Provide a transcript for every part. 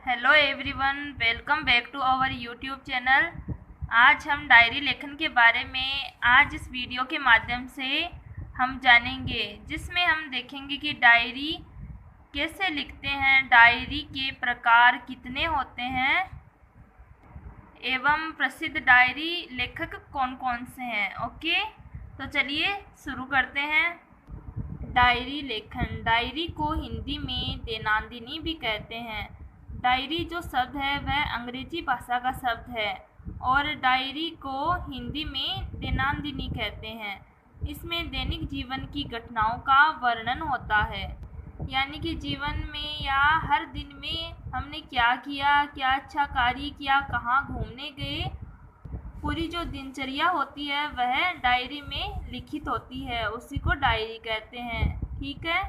Hello everyone, welcome back to our YouTube channel. आज हम diary लेखन के बारे में आज इस वीडियो के माध्यम से हम जानेंगे, जिसमें हम देखेंगे कि डायरी कैसे लिखते हैं, डायरी के प्रकार कितने होते हैं एवं प्रसिद्ध डायरी लेखक कौन कौन से हैं। ओके, तो चलिए शुरू करते हैं। डायरी लेखन। डायरी को हिंदी में दैनंदिनी भी कहते हैं। डायरी जो शब्द है वह अंग्रेजी भाषा का शब्द है और डायरी को हिंदी में दैनंदिनी कहते हैं। इसमें दैनिक जीवन की घटनाओं का वर्णन होता है, यानी कि जीवन में या हर दिन में हमने क्या किया, क्या अच्छा कार्य किया, कहाँ घूमने गए, पूरी जो दिनचर्या होती है वह डायरी में लिखित होती है, उसी को डायरी कहते हैं। ठीक है,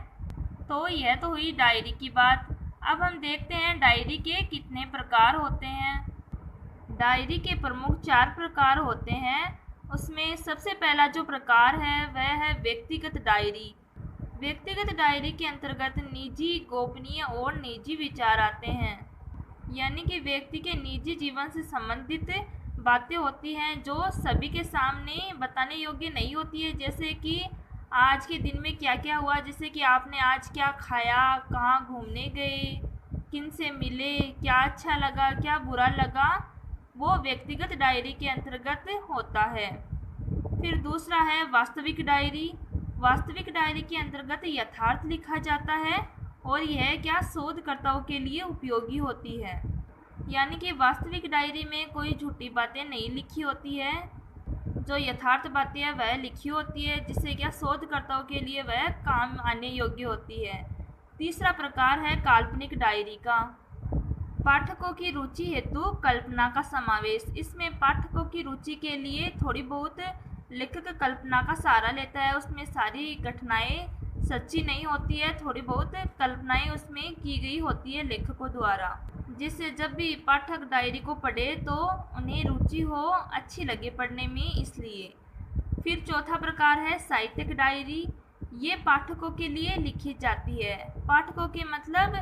तो यह तो हुई डायरी की बात। अब हम देखते हैं डायरी के कितने प्रकार होते हैं। डायरी के प्रमुख 4 प्रकार होते हैं। उसमें सबसे पहला जो प्रकार है वह है व्यक्तिगत डायरी। व्यक्तिगत डायरी के अंतर्गत निजी, गोपनीय और निजी विचार आते हैं, यानी कि व्यक्ति के निजी जीवन से संबंधित बातें होती हैं जो सभी के सामने बताने योग्य नहीं होती है। जैसे कि आज के दिन में क्या क्या हुआ, जैसे कि आपने आज क्या खाया, कहाँ घूमने गए, किन से मिले, क्या अच्छा लगा, क्या बुरा लगा, वो व्यक्तिगत डायरी के अंतर्गत होता है। फिर दूसरा है वास्तविक डायरी। वास्तविक डायरी के अंतर्गत यथार्थ लिखा जाता है और यह क्या शोधकर्ताओं के लिए उपयोगी होती है, यानी कि वास्तविक डायरी में कोई झूठी बातें नहीं लिखी होती है, जो यथार्थ बातें हैं वह लिखी होती है, जिससे क्या शोधकर्ताओं के लिए वह काम आने योग्य होती है। तीसरा प्रकार है काल्पनिक डायरी का। पाठकों की रुचि हेतु कल्पना का समावेश। इसमें पाठकों की रुचि के लिए थोड़ी बहुत लेखक कल्पना का सहारा लेता है। उसमें सारी घटनाएं सच्ची नहीं होती है, थोड़ी बहुत कल्पनाएं उसमें की गई होती है लेखकों द्वारा, जिससे जब भी पाठक डायरी को पढ़े तो उन्हें रुचि हो, अच्छी लगे पढ़ने में, इसलिए। फिर चौथा प्रकार है साहित्यिक डायरी। ये पाठकों के लिए लिखी जाती है। पाठकों के मतलब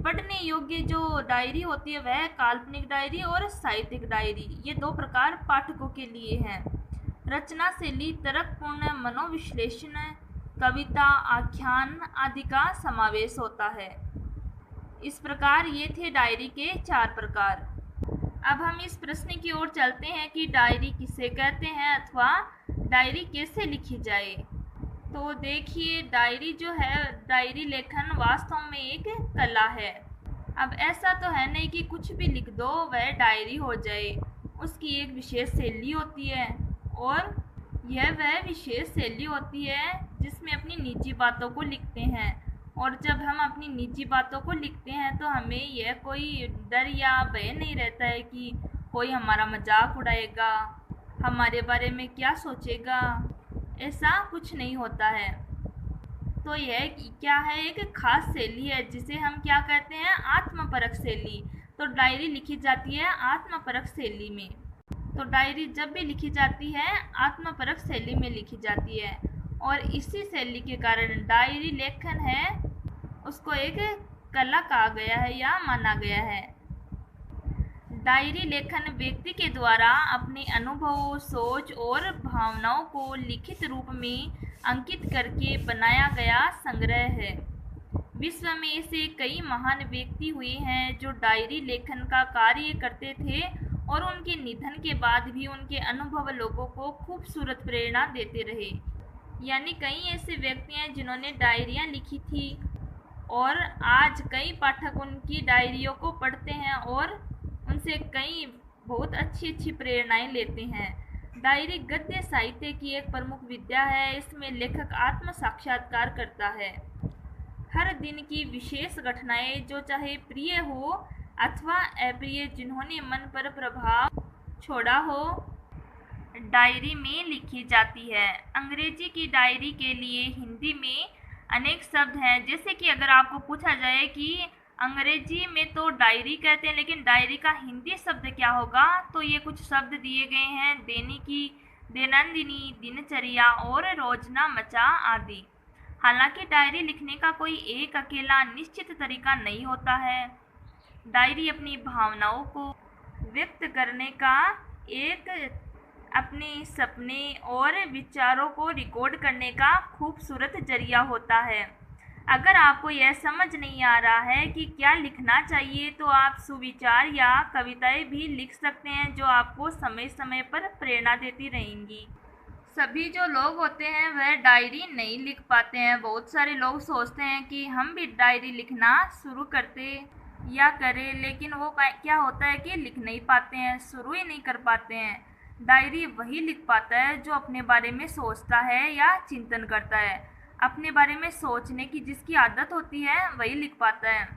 पढ़ने योग्य जो डायरी होती है वह काल्पनिक डायरी और साहित्यिक डायरी, ये 2 प्रकार पाठकों के लिए हैं। रचना शैली तर्कपूर्ण, मनोविश्लेषण, कविता, आख्यान आदि का समावेश होता है। इस प्रकार ये थे डायरी के 4 प्रकार। अब हम इस प्रश्न की ओर चलते हैं कि डायरी किसे कहते हैं अथवा डायरी कैसे लिखी जाए। तो देखिए, डायरी जो है, डायरी लेखन वास्तव में एक कला है। अब ऐसा तो है नहीं कि कुछ भी लिख दो वह डायरी हो जाए। उसकी एक विशेष शैली होती है और यह वह विशेष शैली होती है जिसमें अपनी निजी बातों को लिखते हैं। और जब हम अपनी निजी बातों को लिखते हैं तो हमें यह कोई डर या भय नहीं रहता है कि कोई हमारा मजाक उड़ाएगा, हमारे बारे में क्या सोचेगा, ऐसा कुछ नहीं होता है। तो यह क्या है, एक खास शैली है जिसे हम क्या कहते हैं, आत्मपरक शैली। तो डायरी लिखी जाती है आत्मपरक शैली में। तो डायरी जब भी लिखी जाती है आत्मपरक शैली में लिखी जाती है और इसी शैली के कारण डायरी लेखन है उसको एक कला कहा गया है या माना गया है। डायरी लेखन व्यक्ति के द्वारा अपने अनुभवों, सोच और भावनाओं को लिखित रूप में अंकित करके बनाया गया संग्रह है। विश्व में ऐसे कई महान व्यक्ति हुए हैं जो डायरी लेखन का कार्य करते थे और उनके निधन के बाद भी उनके अनुभव लोगों को खूबसूरत प्रेरणा देते रहे। यानी कई ऐसे व्यक्ति हैं जिन्होंने डायरियाँ लिखी थी और आज कई पाठक उनकी डायरियों को पढ़ते हैं और उनसे कई बहुत अच्छी अच्छी प्रेरणाएं लेते हैं। डायरी गद्य साहित्य की एक प्रमुख विद्या है। इसमें लेखक आत्म साक्षात्कार करता है। हर दिन की विशेष घटनाएं, जो चाहे प्रिय हो अथवा अप्रिय, जिन्होंने मन पर प्रभाव छोड़ा हो, डायरी में लिखी जाती है। अंग्रेजी की डायरी के लिए हिंदी में अनेक शब्द हैं। जैसे कि अगर आपको पूछा जाए कि अंग्रेजी में तो डायरी कहते हैं लेकिन डायरी का हिंदी शब्द क्या होगा, तो ये कुछ शब्द दिए गए हैं: दैनिकी, दैनंदिनी, दिनचर्या और रोजनामचा आदि। हालांकि डायरी लिखने का कोई एक अकेला निश्चित तरीका नहीं होता है। डायरी अपनी भावनाओं को व्यक्त करने का एक अपने सपने और विचारों को रिकॉर्ड करने का खूबसूरत जरिया होता है। अगर आपको यह समझ नहीं आ रहा है कि क्या लिखना चाहिए, तो आप सुविचार या कविताएं भी लिख सकते हैं जो आपको समय समय पर प्रेरणा देती रहेंगी। सभी जो लोग होते हैं वह डायरी नहीं लिख पाते हैं। बहुत सारे लोग सोचते हैं कि हम भी डायरी लिखना शुरू करते या करें, लेकिन वो क्या होता है कि लिख नहीं पाते हैं, शुरू ही नहीं कर पाते हैं। डायरी वही लिख पाता है जो अपने बारे में सोचता है या चिंतन करता है। अपने बारे में सोचने की जिसकी आदत होती है वही लिख पाता है।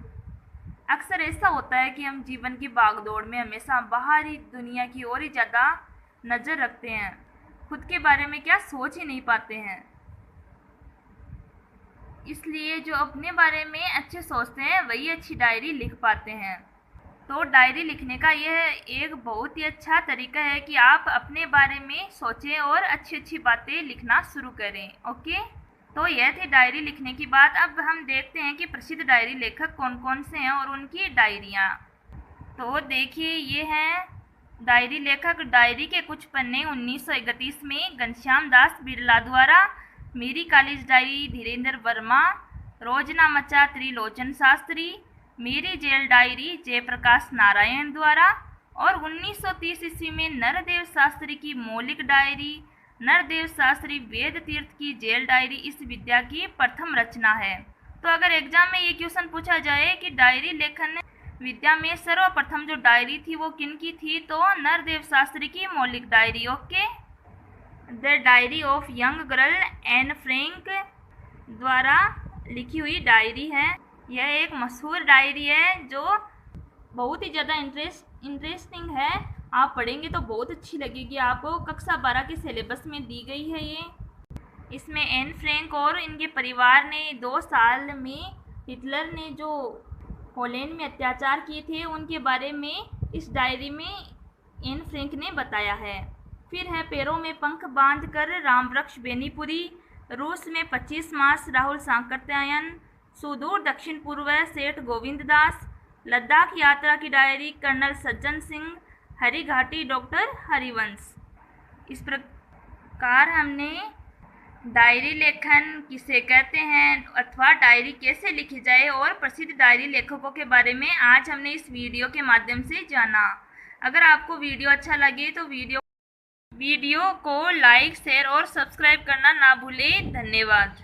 अक्सर ऐसा होता है कि हम जीवन की भागदौड़ में हमेशा बाहरी दुनिया की ओर ही ज़्यादा नज़र रखते हैं, खुद के बारे में क्या सोच ही नहीं पाते हैं। इसलिए जो अपने बारे में अच्छे सोचते हैं वही अच्छी डायरी लिख पाते हैं। तो डायरी लिखने का यह एक बहुत ही अच्छा तरीका है कि आप अपने बारे में सोचें और अच्छी अच्छी बातें लिखना शुरू करें। ओके, तो यह थी डायरी लिखने की बात। अब हम देखते हैं कि प्रसिद्ध डायरी लेखक कौन कौन से हैं और उनकी डायरियाँ। तो देखिए, ये हैं डायरी लेखक। डायरी के कुछ पन्ने 1931 में घनश्याम दास बिरला द्वारा, मेरी कॉलेज डायरी धीरेन्द्र वर्मा, रोजनामचा त्रिलोचन शास्त्री, मेरी जेल डायरी जयप्रकाश नारायण द्वारा, और 1930 ईस्वी में नरदेव शास्त्री की मौलिक डायरी, नरदेव शास्त्री वेद तीर्थ की जेल डायरी इस विद्या की प्रथम रचना है। तो अगर एग्जाम में ये क्वेश्चन पूछा जाए कि डायरी लेखन विद्या में सर्वप्रथम जो डायरी थी वो किन की थी, तो नरदेव शास्त्री की मौलिक diary. Okay, the diary of young girl Anne Frank द्वारा लिखी हुई डायरी है। यह एक मशहूर डायरी है जो बहुत ही ज़्यादा इंटरेस्टिंग है। आप पढ़ेंगे तो बहुत अच्छी लगेगी आपको। कक्षा 12 के सिलेबस में दी गई है ये। इसमें एन फ्रैंक और इनके परिवार ने 2 साल में हिटलर ने जो हॉलैंड में अत्याचार किए थे उनके बारे में इस डायरी में एन फ्रैंक ने बताया है। फिर है पैरों में पंख बांधकर रामवृक्ष बेनीपुरी, रूस में 25 मास राहुल सांकृत्यायन, सुदूर दक्षिण पूर्व सेठ गोविंद दास, लद्दाख यात्रा की डायरी कर्नल सज्जन सिंह, हरी घाटी डॉक्टर हरिवंश। इस प्रकार हमने डायरी लेखन किसे कहते हैं अथवा डायरी कैसे लिखी जाए और प्रसिद्ध डायरी लेखकों के बारे में आज हमने इस वीडियो के माध्यम से जाना। अगर आपको वीडियो अच्छा लगे तो वीडियो को लाइक, शेयर और सब्सक्राइब करना ना भूलें। धन्यवाद।